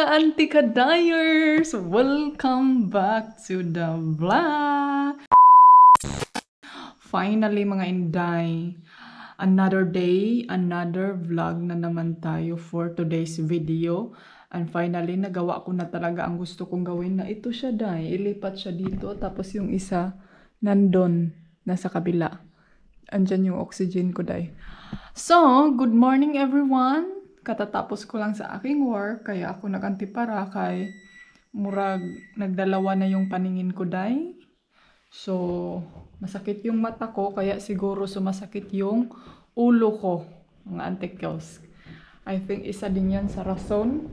mga auntie kadayers! Welcome back to the vlog! Finally mga inday, another day, another vlog na naman tayo for today's video. And finally, nagawa ko na talaga ang gusto kong gawin na ito siya day. Ilipat siya dito, tapos yung isa nandun, nasa kabila. Andyan yung oxygen ko day. So, good morning everyone! Katatapos ko lang sa aking work, kaya ako nagantipara kay murag nagdalawa na yung paningin ko day. So, masakit yung mata ko, kaya siguro sumasakit yung ulo ko, mga antikels. I think isa din yan sa rason.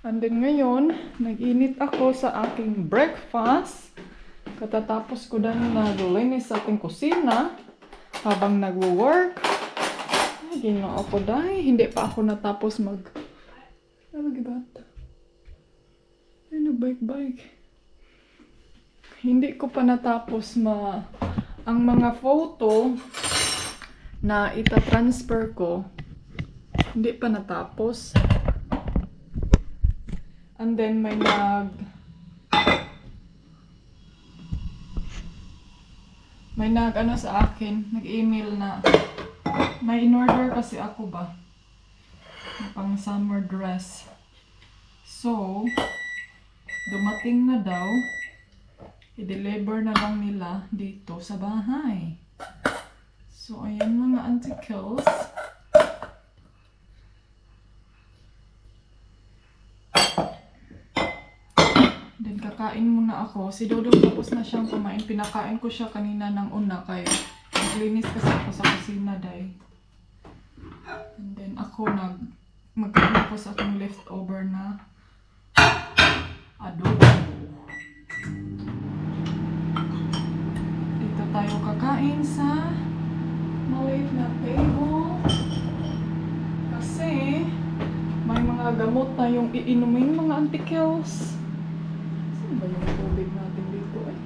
And then ngayon, nag-init ako sa aking breakfast. Katatapos ko din naglinis sa ating kusina habang nagwo-work. Ginawa ako dahil hindi pa ako natapos bike. Hindi ko pa natapos ang mga photo na ita-transfer ko. Hindi pa natapos. And then may nag-ano sa akin, nag-email na may in-order kasi ako ba pang summer dress. So, dumating na daw. I-deliver na lang nila dito sa bahay. So, ayan mga antikels. Then, kakain muna ako. Si Dodong tapos na siyang kumain. Pinakain ko siya kanina ng una kaya naglinis kasi ako sa kusina day. And then ako magkain ako sa akong leftover na adobo. Dito tayo kakain sa maliit na table. Kasi may mga gamot na yung iinumin mga antikels. Saan ba yung tubig natin dito eh?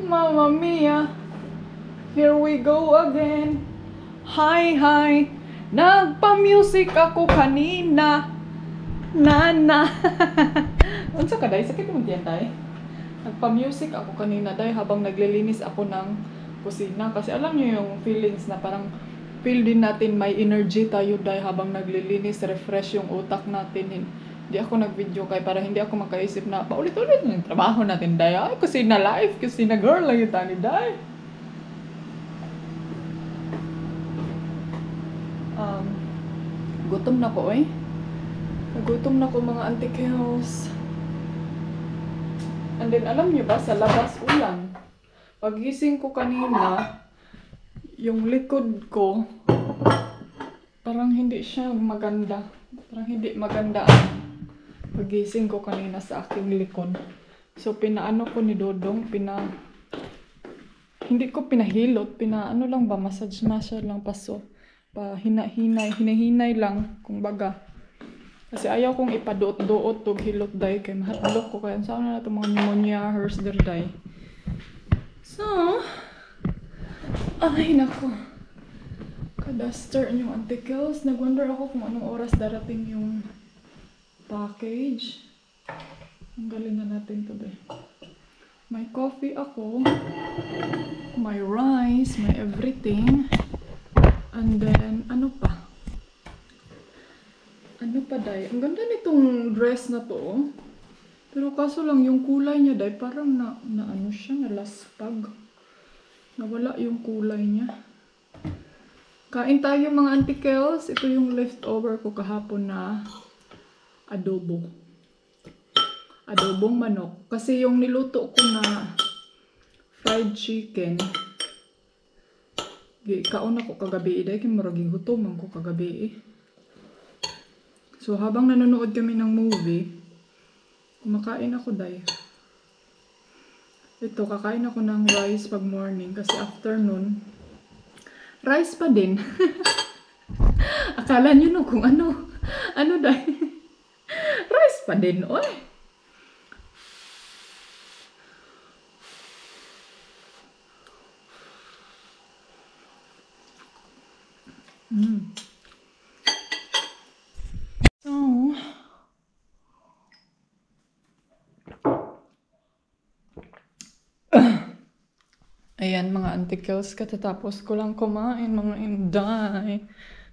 Mamma mia! Here we go again! Hi! Nagpa-music ako kanina! Nana! Unsa ka day? Sakit mo diyan day? Nagpa-music ako kanina day habang naglilinis ako ng kusina. Kasi alam niyo yung feelings na parang feel din natin may energy tayo day habang naglilinis. Refresh yung utak natin. Hindi ako nag-video kay para hindi ako makaisip na paulit-ulit yung trabaho natin day. Ay, kusina life, kusina girl lang yung tani day. Gutom na ko eh. Nagutom na ko mga antikels. And then alam niyo ba sa labas ulan. Pagising ko kanina, yung likod ko parang hindi siya maganda. Parang hindi maganda ang pagising ko kanina sa aking likod. So pinaano ko ni Dodong, hindi ko pinahilot, pinaano lang ba, massage lang paso. Hinahinay lang, kumbaga. Kasi ayaw kong ipaduot-duot tog hilot day kay mahadlok ko kaya saan na itong mga pneumonia, HERS day. So, ay nako. Kadaster yung antikels. Nag-wonder ako kung anong oras darating yung package. Ang galing na natin today. May coffee ako. May rice, may everything. And then, ano pa day? Ang ganda nitong dress na to. Pero kaso lang yung kulay niya day, parang na ano siya, nalaspag. Nawala yung kulay niya. Kain tayo mga antikels. Ito yung leftover ko kahapon na adobo. Adobong manok. Kasi yung niluto ko na fried chicken, kaon ako kagabi dahil maraging gutom ko kagabi. So habang nanonood kami ng movie, kumakain ako day. Ito, kakain ako ng rice pag morning kasi afternoon, rice pa din. Akala nyo no kung ano day. Rice pa din, oy. So, Ayan mga antikels, katatapos ko lang kumain mga inday.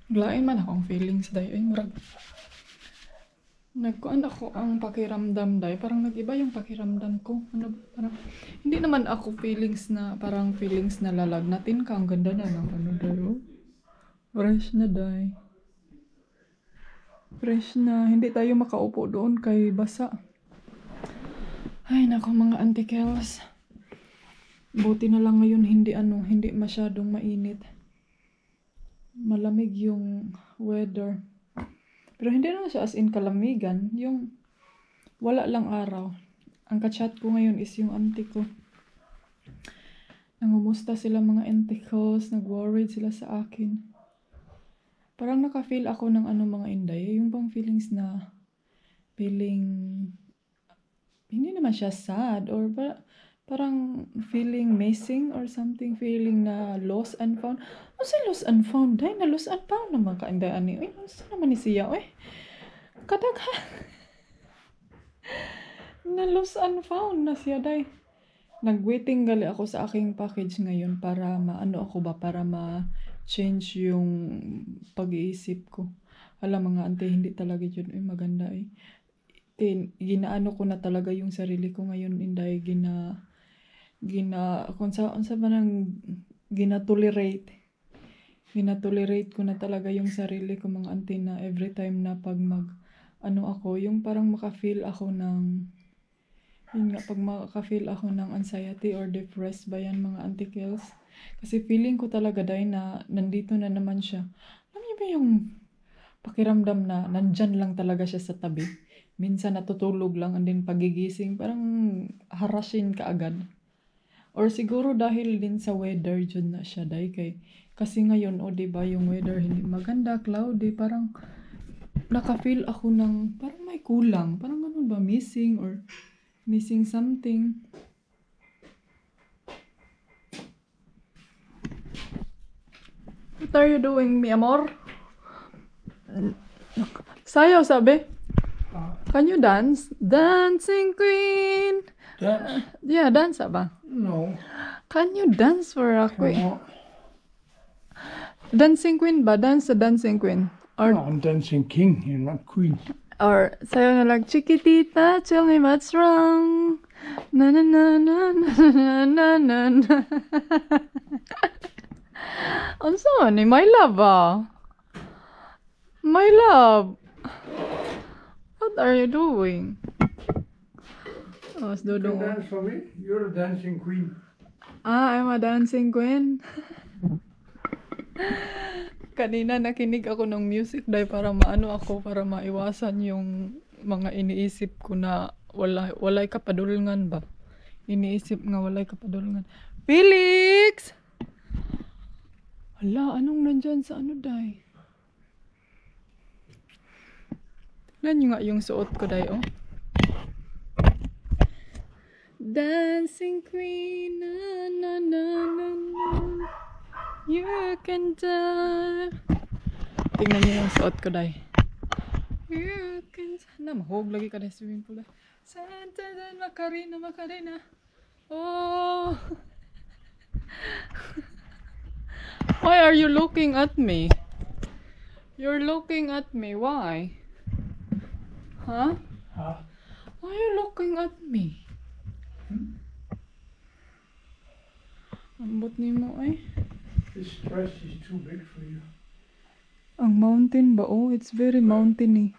Naglain man akong feelings day. Ay, murag. Nagkuan ako ang pakiramdam day. Parang nag-iba yung pakiramdam ko. Ano, parang, hindi naman ako feelings na, parang feelings na lalagnatin ka. Ang ganda na ng ano day. Oh. Fresh na day. Fresh na. Hindi tayo makaupo doon kay basa. Ay, nako mga antikels. Buti na lang ngayon hindi masyadong mainit. Malamig yung weather. Pero hindi naman siya as in kalamigan. Yung wala lang araw. Ang kachat ko ngayon is yung auntie ko. Nangumusta sila mga antikels. Nag-worried sila sa akin. Parang naka-feel ako ng mga inday. Yung bang feelings na hindi naman siya sad or parang feeling missing or something, feeling na lost and found. Ano si lost and found? Day, na lost and found naman ka inday ani. Uy, ano naman ni siya? Uy, kadaghan. Na lost and found na siya day. Nag-waiting gali ako sa aking package ngayon para para ma-change yung pag-iisip ko. Alam mga ante, hindi talaga yun. Uy, maganda eh. Ginaano ko na talaga yung sarili ko ngayon, inday, kung sa manang ginatolerate ko na talaga yung sarili ko mga auntie na every time na pag ako, yung parang maka-feel ako ng anxiety or depressed ba yan mga antikels, kasi feeling ko talaga dahil na nandito na naman siya. Alam niyo ba yung pakiramdam na nandyan lang talaga siya sa tabi, minsan natutulog lang and then pagigising parang harasin ka agad. Or siguro dahil din sa weather dyan na siya day kasi ngayon diba yung weather hindi maganda, cloudy, parang naka-feel ako ng parang may kulang, parang ganun ba, missing something. What are you doing, mi amor? Sayo sabi? Can you dance? Dancing queen. Dance? Yeah, dance ba? No. Can you dance for a queen? No. Dancing queen ba? Dance the dancing queen. Or No, I'm dancing king, you're not queen. or sayo na lang, Chiquitita, tell me what's wrong. Na na na na na na na na. Ang saan ni my love My love. What are you doing? Oh, You can dance for me? You're a dancing queen. I'm a dancing queen. Kanina nakinig ako ng music dahil para para maiwasan yung mga iniisip ko na walay kapadulngan ba. Iniisip nga walay kapadulngan. Felix! Hala, anong nandyan sa day? Tignan nyo nga yung suot ko day, oh. Dancing queen, na na na na na. You can dance. Tingnan nyo yung suot ko day. You can dance. Mahog lagi ka day swimming pool. Santa dan Macarena. Oh. Why are you looking at me? You're looking at me. Why? Huh? Huh? Why are you looking at me? Ambot ni mo eh. This dress is too big for you. Ang mountain ba? Oh, it's very mountainy.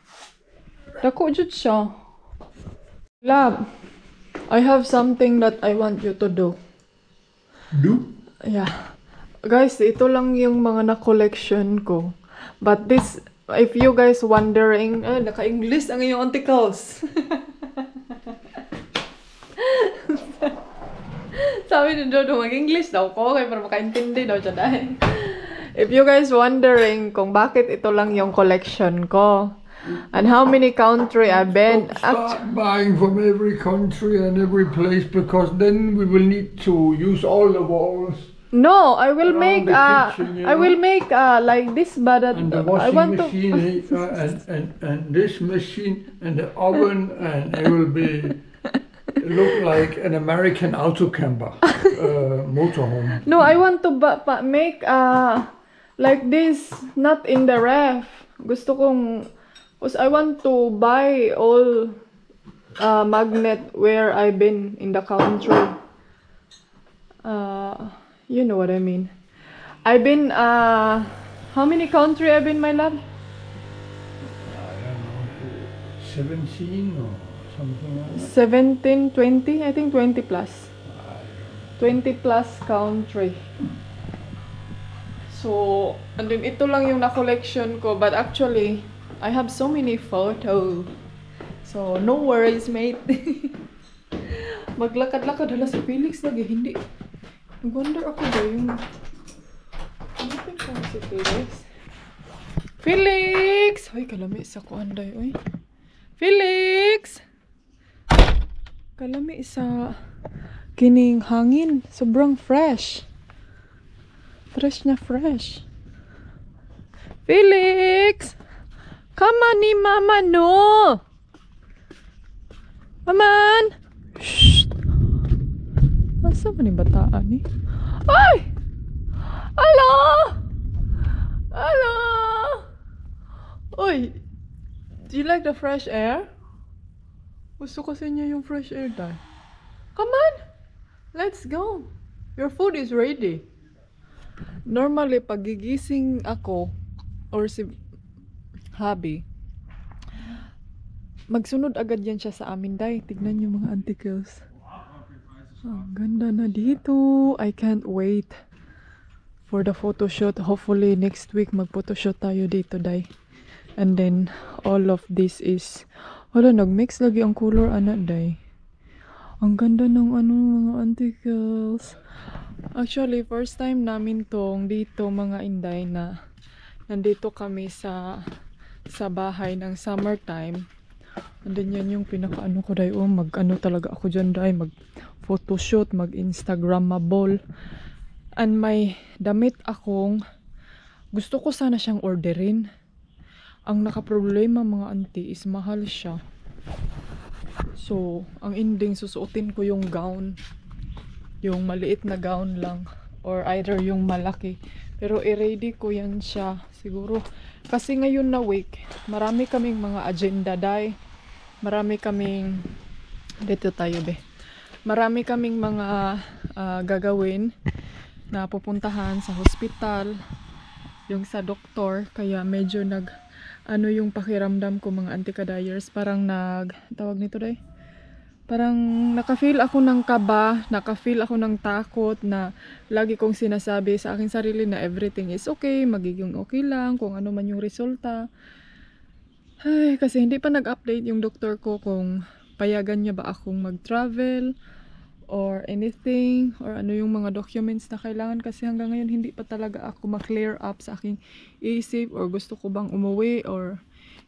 Dako jud siya. Love, I have something that I want you to do. Do? Yeah. Guys, ito lang yung mga na-collection ko. But this, if you guys wondering, naka-English ang iyong antikels. Sabi ni Jodo, mag-English daw ko, kaya para makaintindi daw siya dahil. If you guys wondering kung bakit ito lang yung collection ko, and how many country I've been. Start buying from every country and every place, because then we will need to use all the walls. No, I will Around make the kitchen, you I will make like this, but And the I washing want machine and this machine and the oven, and it will be look like an American auto camper, motorhome. No, I want to make like this, not in the ref. Gusto kong, because I want to buy all magnet where I've been in the country. You know what I mean. I've been, how many country I've been, my love? I don't know, 17 or something like that. 17, 20? I think 20 plus. 20 plus country. So, and then ito lang yung na-collection ko. But actually, I have so many photos. So, no worries, mate. Maglakad-lakad. Hala, si Felix lagi. Hindi. Nag-wonder ako ba yung... Hanapin ko si Felix. Felix! Ay, kalami sa kuanday. Uy. Felix! Kalami sa... kining hangin. Sobrang fresh. Fresh na fresh. Felix! Come on ni mama, no! Maman! Shh! Asa man ni bataan ni? Ay! Hello! Hello! Oy! Do you like the fresh air? Gusto kasi niya yung fresh air dahil. Come on! Let's go! Your food is ready. Normally, pag gigising ako or si hubby, magsunod agad yan siya sa amin. Day, tignan niyo mga anticles. Ang ganda na dito. I can't wait for the photoshoot. Hopefully, next week mag-photoshoot tayo dito, day. And then, all of this is... Wala, nag-mix lagi ang color, anak, day. Ang ganda ng mga anticles. Actually, first time namin tong dito mga inday na nandito kami sa bahay ng summertime. And then yan yung pinaka-ano ko day. Oh, mag-ano talaga ako dyan day. Mag-photoshoot, mag-instagramable. And may damit akong gusto ko sana siyang orderin. Ang nakaproblema mga auntie is mahal siya. So, ang ending susuotin ko yung gown. Yung maliit na gown lang. Or either yung malaki. Pero i-ready ko yan siya. Siguro. Kasi ngayon na week, marami kaming mga agenda day. Marami kaming... Dito tayo be. Marami kaming mga gagawin na pupuntahan sa hospital. Yung sa doktor. Kaya medyo ano yung pakiramdam ko mga anti-kadayers. Parang tawag nito day. Parang naka-feel ako ng kaba, naka-feel ako ng takot na lagi kong sinasabi sa aking sarili na everything is okay, magiging okay lang kung ano man yung resulta. Ay, kasi hindi pa nag-update yung doktor ko kung payagan niya ba akong mag-travel or anything or ano yung mga documents na kailangan kasi hanggang ngayon hindi pa talaga ako ma-clear up sa aking isip or gusto ko bang umuwi or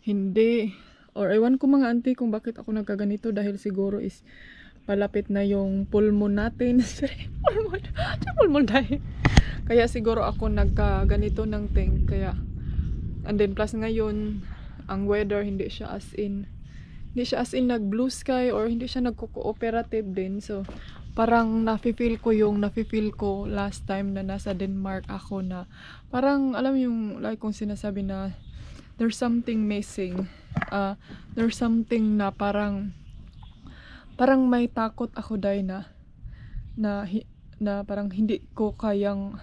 hindi. Or ewan ko mga auntie kung bakit ako nagkaganito dahil siguro is palapit na yung pulmon natin. Pulmon dahil. Kaya siguro ako nagkaganito ng thing. Kaya, and then plus ngayon, ang weather hindi siya as in nag blue sky or hindi siya nagko-cooperative din. So, parang nafe-feel ko last time na nasa Denmark ako na parang alam yung like kung sinasabi na there's something missing. There's something na parang may takot ako day na parang hindi ko kayang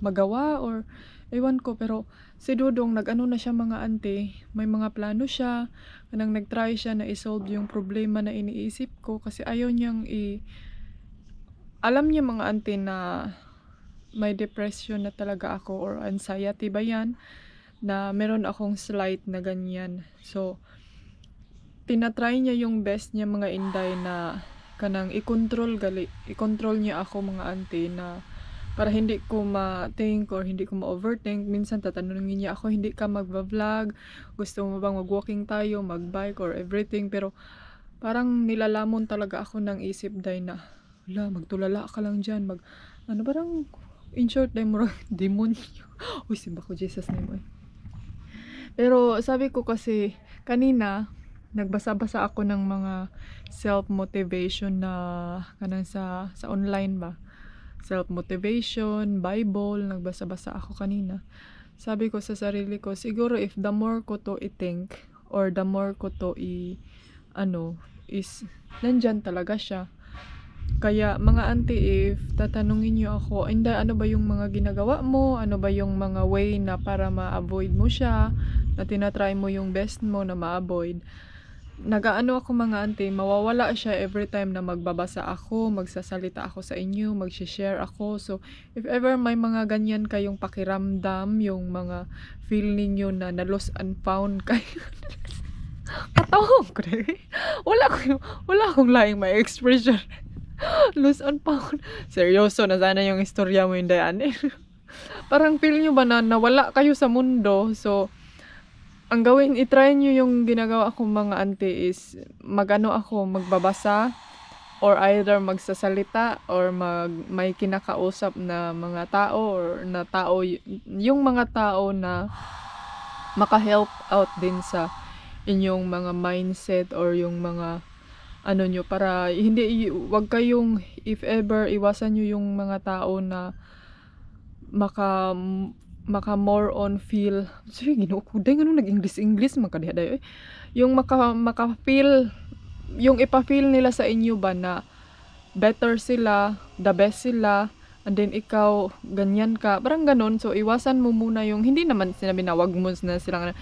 magawa or ewan ko. Pero si Dudong nag-ano na siya mga auntie, may mga plano siya, kanang nag-try siya na i-solve yung problema na iniisip ko kasi ayaw niyang alam niya mga auntie na may depression na talaga ako or anxiety ba yan, na meron akong slight na ganyan. So, tinatry niya yung best niya mga inday na kanang i-control niya ako mga auntie na para hindi ko ma-think or hindi ko ma-overthink. Minsan tatanungin niya ako, hindi ka mag-vlog, gusto mo bang mag-walking tayo, mag-bike or everything. Pero parang nilalamon talaga ako ng isip day na wala, magtulala ka lang dyan, ano parang in short day mo demonyo. Uy, simba ko Jesus name. Pero sabi ko kasi kanina nagbasa-basa ako ng mga self-motivation na kanang sa online ba. Self-motivation, Bible, nagbasa-basa ako kanina. Sabi ko sa sarili ko, siguro if the more ko to i-think or the more ko to is nandyan talaga siya. Kaya mga auntie, if tatanungin niyo ako, Inday, ano ba yung mga ginagawa mo? Ano ba yung mga way na para ma-avoid mo siya? Na tinatry mo yung best mo na ma-avoid? Nagaano ako mga auntie, mawawala siya every time na magbabasa ako, magsasalita ako sa inyo, mag-share ako. So, if ever may mga ganyan kayong pakiramdam, yung mga feel ninyo na lost and found kayo, katawag ko rin. Wala akong laing may expression. Lost and found. Seryoso, na sana yung istorya mo yung dayan eh. Parang feel nyo ba na nawala kayo sa mundo? So, ang gawin, itry nyo yung ginagawa akong mga auntie is magbabasa or either magsasalita or may kinakausap na mga tao or na tao, yung mga tao na maka-help out din sa inyong mga mindset or yung mga nyo para wag kayong, if ever, iwasan nyo yung mga tao na maka more on feel, sige ginukuday nga nag-English makadiha dayo yung maka-feel, yung ipa-feel nila sa inyo ba na better sila, the best sila, and then ikaw ganyan ka, parang ganon. So iwasan mo muna yung, hindi naman sinabi na wag mo na silang,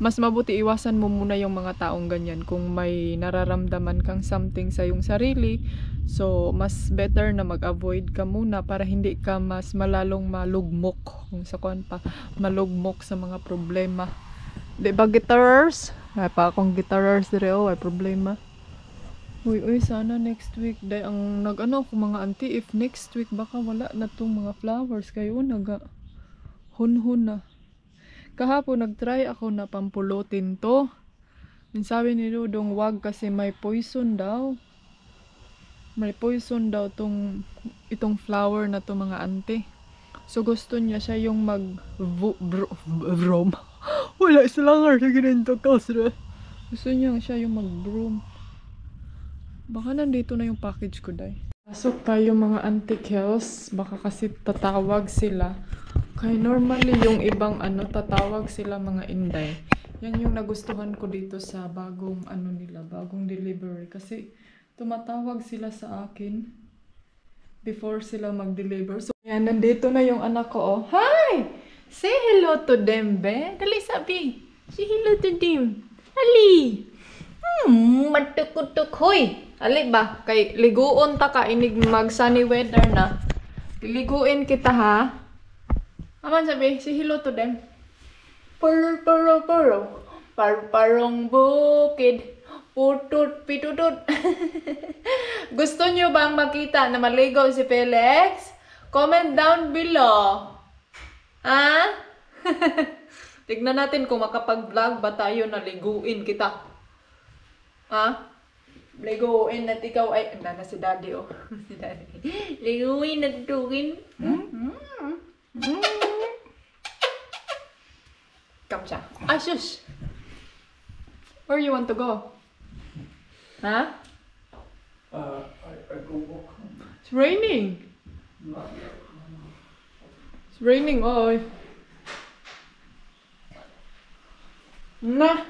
mas mabuti iwasan mo muna yung mga taong ganyan kung may nararamdaman kang something sa yung sarili. So mas better na mag-avoid ka muna para hindi ka mas malalong malugmok, kung sa kuan pa, malugmok sa mga problema. Di ba guitarers? Ay pa akong guitarers dire, ay problema. Uy, sana next week day ang nag-ano ko mga auntie, if next week baka wala na tong mga flowers kayo hunhun na. Kahapon nagtry ako na pampulutin to. Sabi ni Dudong wag kasi may poison daw. May poison daw itong flower na to mga auntie. So gusto niya siya yung broom. Wala silangar sa ganito kasra. Gusto niya siya yung mag-broom. Baka nandito na yung package ko day. Pasok tayo mga auntie Kels. Baka kasi tatawag sila. Kaya normally yung ibang tatawag sila mga inday. Yan yung nagustuhan ko dito sa bagong bagong delivery. Kasi tumatawag sila sa akin before sila mag-deliver. So yan, nandito na yung anak ko. Oh. Hi! Say hello to them, be. Dali sabi. Say hello to them. Ali! Matukutuk. Hoy! Ali ba? Kay liguon ta ka inig mag sunny weather na. Liguin kita ha. Aman sabi, say hello to them. Parong bukid. Putut, pitutut. Gusto nyo bang makita na maligo si Felix? Comment down below. Ha? Tignan natin kung makapag-vlog ba tayo na liguin kita. Ha? Liguin at ikaw ay... na si daddy oh. Si daddy. Liguin at tuwin. Come siya. Asus! Where you want to go? Huh? I go walk. It's raining. It's raining, oy. Na!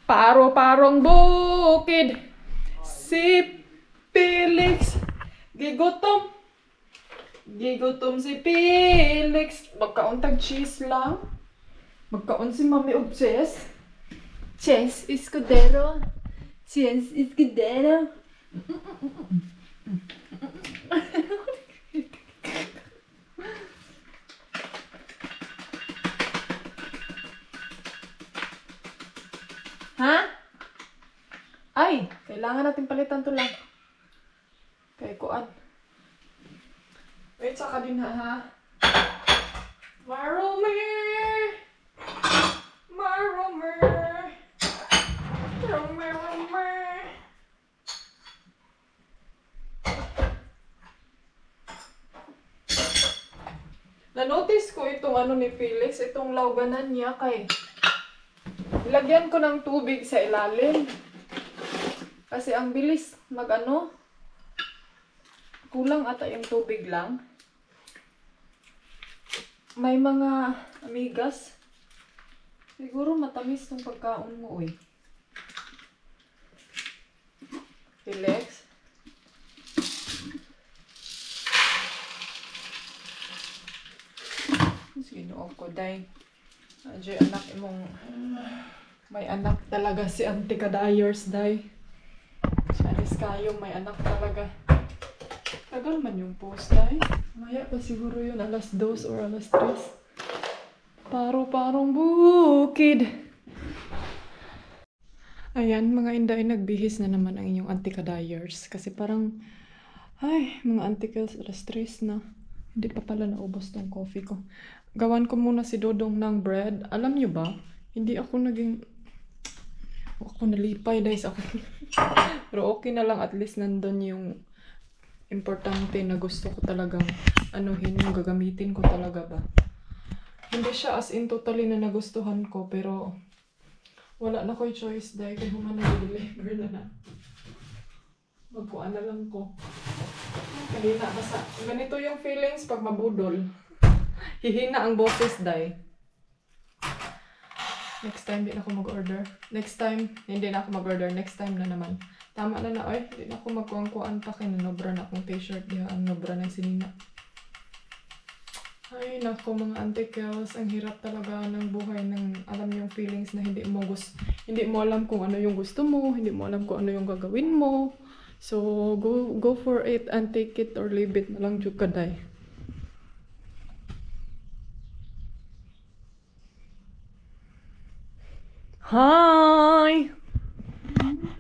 Paro-parong bukid. Si Felix. Gigutom. Gigutom si Felix. Magkauntag cheese lang. Magkaon si Mami og cheese. Cheese Escudero. Cheese Escudero. Ha? Ay, kailangan natin palitan to lang. Kay kuan. Wait, saka din ha. Maromer! Maromer! Maromer! Na-notice ko itong ni Felix, itong lawganan niya kay Lagyan ko ng tubig sa ilalim. Kasi ang bilis mag-ano. Kulang ata yung tubig lang. May mga amigas. Siguro matamis tong pagkaon mo, uy. Relax. Sinuog ko, day. Adyo, anak imong... May anak talaga si Auntie Kadayers, day. Charis kayo, may anak talaga. Tagal man yung post, day. Maya pa siguro yun, alas 2 or alas 3. Parang bukid. Ayan, mga inday, nagbihis na naman ang inyong Auntie Kadayers. Kasi parang, ay, mga Auntie Kels, alas 3 na. Hindi pa pala naubos tong coffee ko. Gawan ko muna si Dodong ng bread. Alam nyo ba, hindi ako nalipay dahil sa ako. Pero okay na lang, at least nandun yung importante na gusto ko talagang anuhin, yung gagamitin ko talaga ba. Hindi siya as in totally na nagustuhan ko, pero wala na ko'y choice dahil kay human na-deliver na. Magkuhan na lang ko. Kanina, basta ganito yung feelings pag mabudol. Hihina ang boses, day. Next time, hindi na ako mag-order. Next time, hindi na ako mag-order. Next time na naman. Tama na na, ay. Hindi na ako magkuhan-kuhan pa. Kinanobra na akong t-shirt. Diya, ang nobra ng sinina. Ay, naku, mga Auntie Kels. Ang hirap talaga ng buhay ng alam yung feelings na hindi mo alam kung ano yung gusto mo. Hindi mo alam kung ano yung gagawin mo. So, go for it and take it or leave it na lang dyan ka, day. Hi!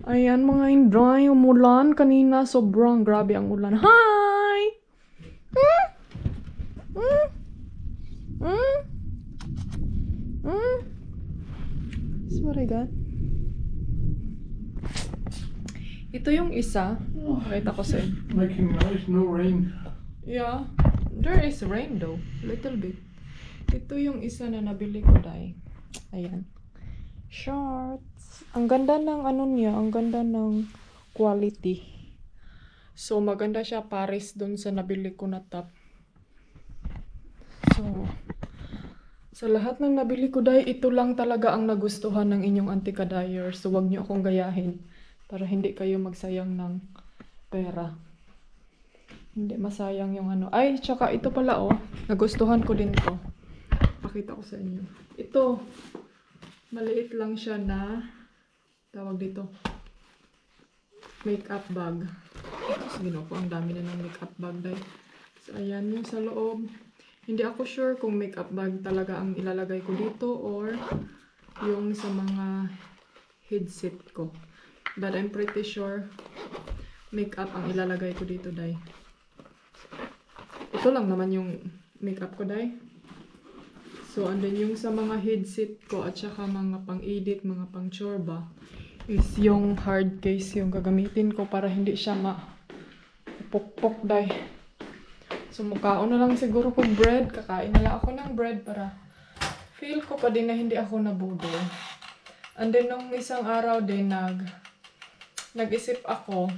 Ayan mga inday, umulan kanina. Sobrang grabe ang ulan. Hi! That's what I got. Ito yung isa. Pakita ko sa'yo. Making noise, no rain. Yeah. There is rain though. Little bit. Ito yung isa na nabili ko, day. Ayan. Shorts. Ang ganda ng ano niya. Ang ganda ng quality. So, maganda siya pares dun sa nabili ko na top. So, sa lahat ng nabili ko, day, ito lang talaga ang nagustuhan ng inyong Auntie Kadayers. So, wag niyo akong gayahin para hindi kayo magsayang ng pera. Hindi masayang yung ano. Ay, tsaka ito pala, oh. Nagustuhan ko din to. Pakita ko sa inyo. Ito, maliit lang siya na, tawag dito, makeup bag. Sige no po, ang dami na ng makeup bag, day. So, ayan yung sa loob. Hindi ako sure kung makeup bag talaga ang ilalagay ko dito or yung sa mga headset ko. But I'm pretty sure makeup ang ilalagay ko dito, day. Ito lang naman yung makeup ko, day. So, and then yung sa mga headset ko at saka mga pang-edit, mga pang-chorba is yung hard case yung gagamitin ko para hindi siya mapukpok, day. So, mukhaon na lang siguro kong bread. Kakain na lang ako ng bread para feel ko pa din na hindi ako nabudol. And then, nung isang araw din, nag-isip ako,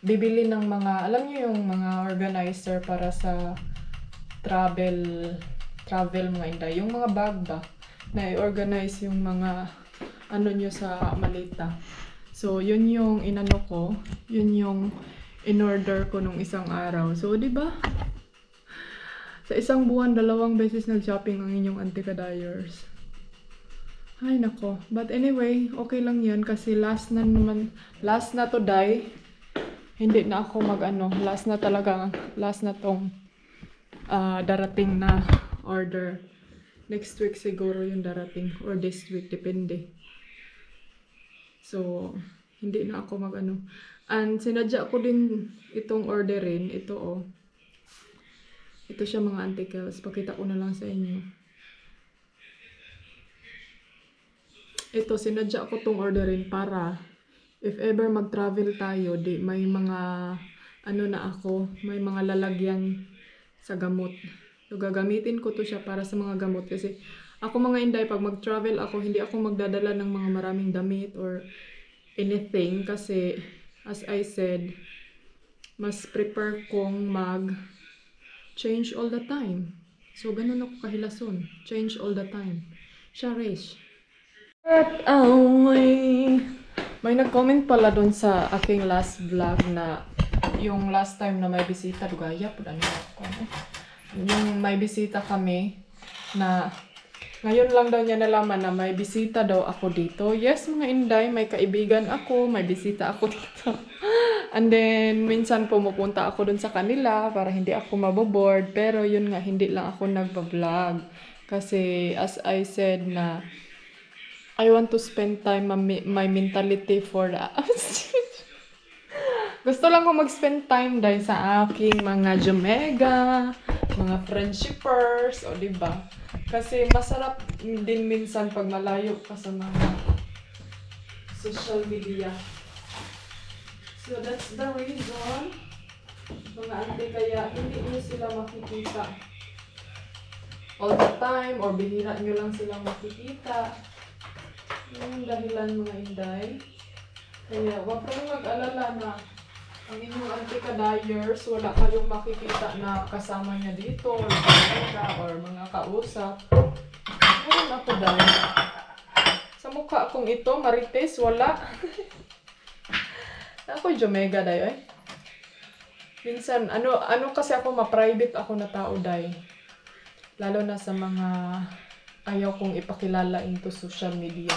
bibili ng mga, alam niyo yung mga organizer para sa travel mga inday. Yung mga bag ba, na i-organize yung mga ano nyo sa malita. So, yun yung inano ko. Yun yung in-order ko nung isang araw. So, di ba? Sa isang buwan, 2 beses nag-shopping ang inyong Auntie Kadayers. Ay, nako. But anyway, okay lang yan kasi last na to, day. Hindi na ako last na tong darating na order. Next week siguro yung darating or this week, depende. So, hindi na ako and sinadya ko din itong orderin. Ito, oh. Ito siya, mga Auntie Kels. Pakita ko na lang sa inyo. Ito, sinadya ko tong orderin para if ever mag-travel tayo, may mga may mga lalagyan sa gamot. So, gagamitin ko to siya para sa mga gamot kasi Ako mga inday, pag mag-travel ako, hindi ako magdadala ng mga maraming damit or anything kasi as I said, mas prefer kong mag-change all the time. So, ganun ako kahilason. Change all the time. Sharish. But away. May nag-comment pala dun sa aking last vlog na yung last time na may bisita, dugaya po ako. Yung may bisita kami na ngayon lang daw niya nalaman na may bisita daw ako dito. Yes, mga inday, may kaibigan ako, may bisita ako dito. And then, minsan pumupunta ako dun sa kanila para hindi ako maboboard. Pero yun nga, hindi lang ako nagpa-vlog. Kasi, as I said na, I want to spend time my mentality for the... Gusto lang ko mag-spend time dahil sa aking mga Jamega, mga friendshipers, o diba? Kasi masarap din minsan pag malayo ka sa mga social media. So that's the reason, mga ante, kaya hindi nyo sila makikita all the time or bihira nyo lang silang makikita. Yun yung dahilan, mga inday. Kaya huwag kayong mag-alala na ang inyong anti-ka-dyers, wala kayong makikita na kasama niya dito, or mga kausap. Meron ako dahil. Sa mukha akong ito, marites, wala. Ako Jamega dahil, minsan, ano kasi ako, ma-private ako na tao dahil. Lalo na sa mga ayaw kong ipakilala into social media.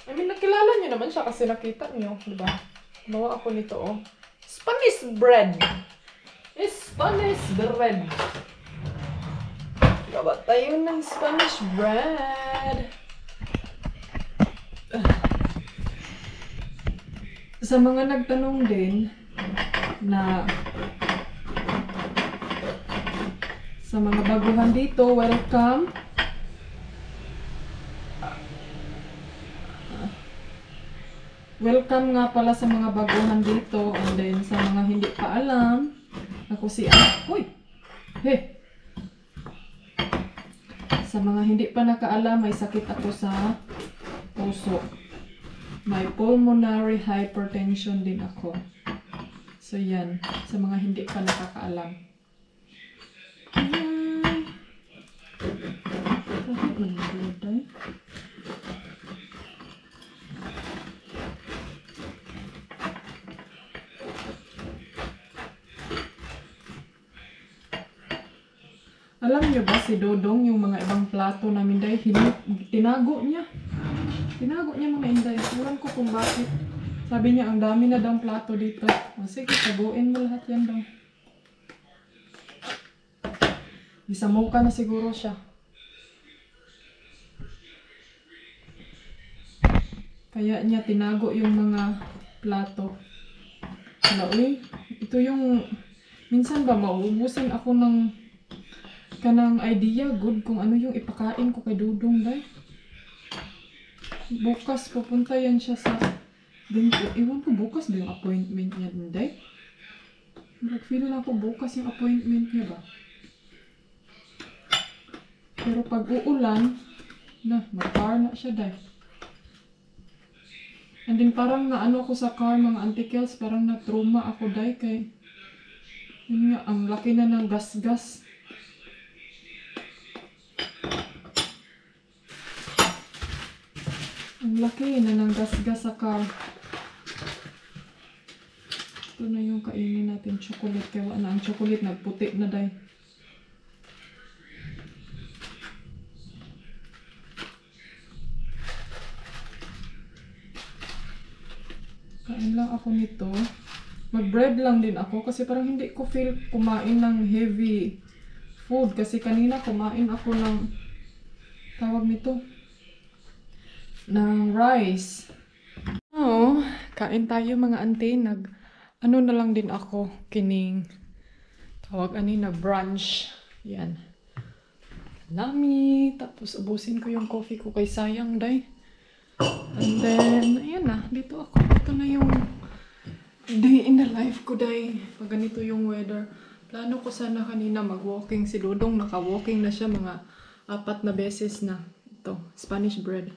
I mean, nakilala niyo naman siya kasi nakita niyo, di ba? Bawa ako nito, oh. Spanish bread. Spanish bread. Gawa tayo ng Spanish bread. Sa mga nagtanong din na sa mga baguhan dito, welcome. Welcome nga pala sa mga baguhan dito, and then sa mga hindi pa alam, ako si Uy! Hey! Sa mga hindi pa nakaalam, may sakit ako sa puso. May pulmonary hypertension din ako. So yan, sa mga hindi pa nakakaalam. Alam niyo ba si Dodong yung mga ibang plato namin dahil tinago niya. Tinago niya mga inday. Alam ko kung bakit. Sabi niya ang dami na daw plato dito. O sige, taguin mo lahat yan daw. Isamuka na siguro siya. Kaya niya tinago yung mga plato. Uy, ito yung minsan ba mauubusan ako ng kanang idea good kung ano yung ipakain ko kay Dudong day. Bukas pupunta yan siya sa iwan ko bukas ba yung appointment niya day. Nag-feel na ako bukas yung appointment niya ba. Pero pag uulan na mag-car na siya day. And then parang naano ako sa car mga antikels, parang na-trauma ako day kay yun nga, ang laki na ng gas-gas. Ang laki na ng gas-gas sa car. Ito na yung kainin natin chocolate. Kaya na ang chocolate nagputi na day. Kain lang ako nito. Mag-bread lang din ako kasi parang hindi ko feel kumain ng heavy food. Kasi kanina kumain ako ng tawag nito ng rice. Oh, kain tayo mga ante. Ano na lang din ako kining tawag na brunch. Yan. Lami. Tapos ubusin ko yung coffee ko kay sayang day. And then, ayan na. Dito ako. Ito na yung day in the life ko day. Pag ganito yung weather. Plano ko sana kanina mag-walking si Dudong. Naka-walking na siya mga 4 na beses na. Ito, Spanish bread.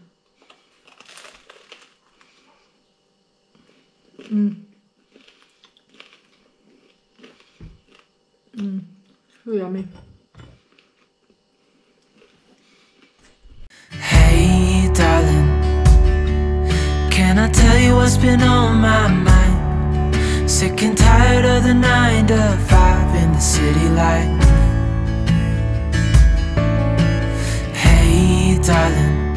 So yummy. Hey, darling, can I tell you what's been on my mind? Sick and tired of the 9 to 5 in the city life. Hey, darling,